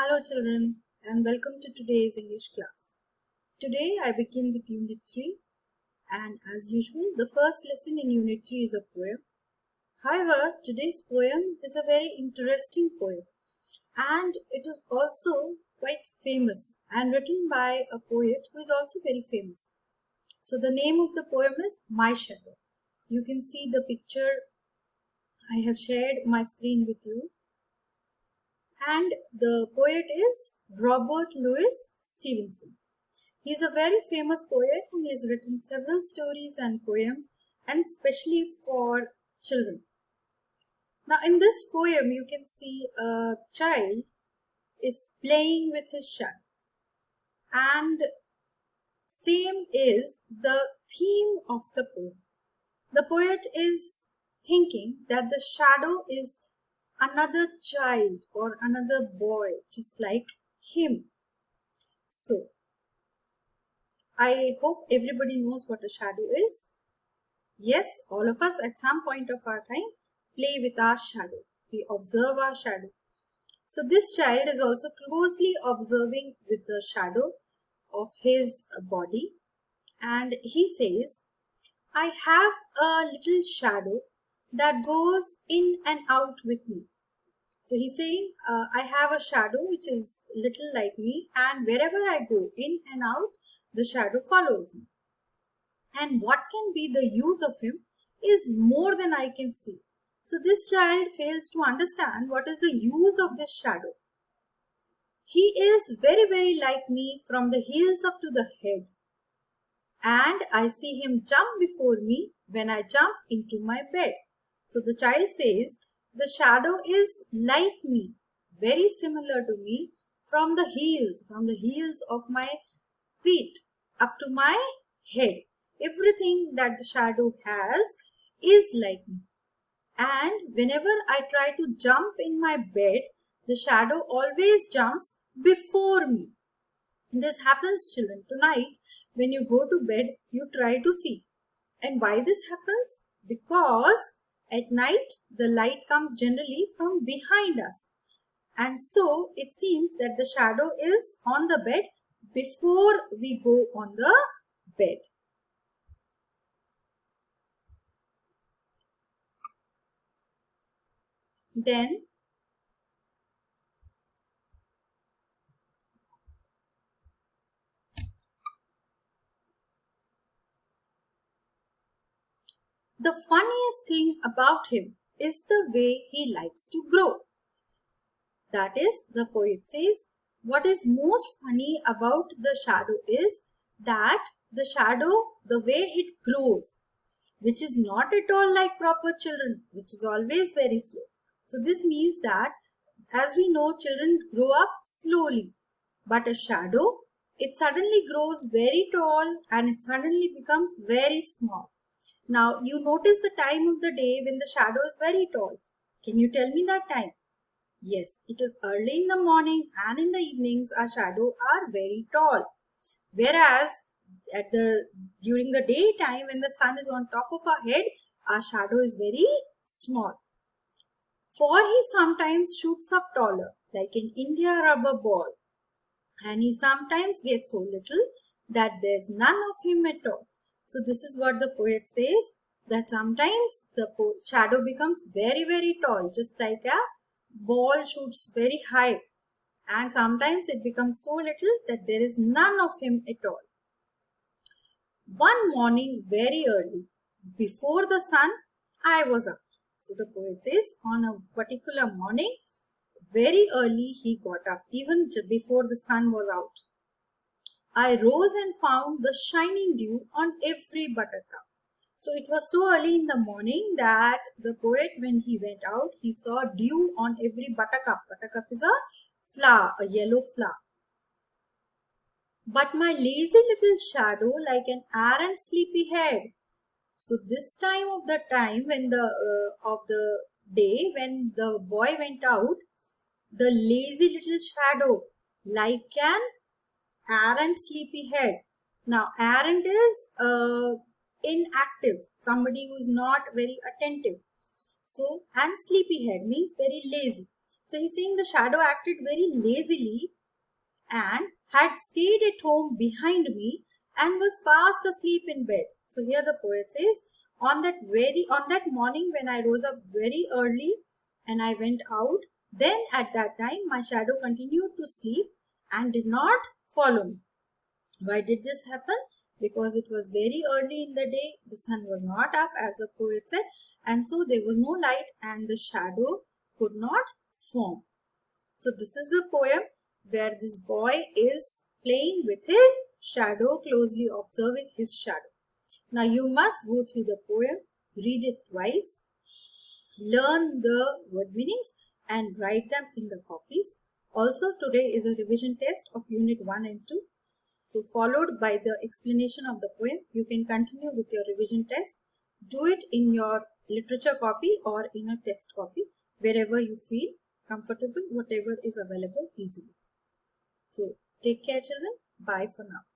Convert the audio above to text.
Hello children and welcome to today's English class. Today I begin with Unit 3 and as usual the first lesson in Unit 3 is a poem. However, today's poem is a very interesting poem and it is also quite famous and written by a poet who is also very famous. So the name of the poem is My Shadow. You can see the picture. I have shared my screen with you. And the poet is Robert Louis Stevenson. He is a very famous poet and he has written several stories and poems, and especially for children. Now in this poem you can see a child is playing with his shadow, and same is the theme of the poem. The poet is thinking that the shadow is another child or another boy just like him. So I hope everybody knows what a shadow is. Yes, all of us at some point of our time play with our shadow. We observe our shadow. So this child is also closely observing with the shadow of his body, and he says, I have a little shadow that goes in and out with me. So he's saying, I have a shadow which is little like me, and wherever I go in and out, the shadow follows me. And what can be the use of him is more than I can see. So this child fails to understand what is the use of this shadow. He is very, very like me from the heels up to the head. And I see him jump before me when I jump into my bed. So the child says, the shadow is like me, very similar to me from the heels of my feet up to my head. Everything that the shadow has is like me. And whenever I try to jump in my bed, the shadow always jumps before me. This happens, children. Tonight, when you go to bed, you try to see. And why this happens? Because at night, the light comes generally from behind us. And so, it seems that the shadow is on the bed before we go on the bed. Then, the funniest thing about him is the way he likes to grow. That is, the poet says, what is most funny about the shadow is that the shadow, the way it grows, which is not at all like proper children, which is always very slow. So this means that, as we know, children grow up slowly, but a shadow, it suddenly grows very tall and it suddenly becomes very small. Now, you notice the time of the day when the shadow is very tall. Can you tell me that time? Yes, it is early in the morning and in the evenings our shadow are very tall. Whereas during the daytime when the sun is on top of our head, our shadow is very small. For he sometimes shoots up taller like an India rubber ball, and he sometimes gets so little that there's none of him at all. So this is what the poet says, that sometimes the shadow becomes very, very tall, just like a ball shoots very high, and sometimes it becomes so little that there is none of him at all. One morning very early, before the sun, I was up. So the poet says, on a particular morning, very early he got up, even before the sun was out. I rose and found the shining dew on every buttercup. So it was so early in the morning that the poet, when he went out, he saw dew on every buttercup. Buttercup is a flower, a yellow flower. But my lazy little shadow, like an errant sleepy head. So this time of the when the day when the boy went out, the lazy little shadow, like an errant sleepy head. Now errant is inactive, somebody who is not very attentive. So, and sleepy head means very lazy. So he's saying the shadow acted very lazily and had stayed at home behind me and was fast asleep in bed. So here the poet says, on that morning when I rose up very early and I went out, then at that time my shadow continued to sleep and did not follow me. Why did this happen? Because it was very early in the day, the sun was not up as the poet said, and so there was no light and the shadow could not form. So this is the poem where this boy is playing with his shadow, closely observing his shadow. Now you must go through the poem, read it twice, learn the word meanings and write them in the copies. Also today is a revision test of unit 1 and 2. So followed by the explanation of the poem, you can continue with your revision test. Do it in your literature copy or in a test copy, wherever you feel comfortable, whatever is available easily. So take care children. Bye for now.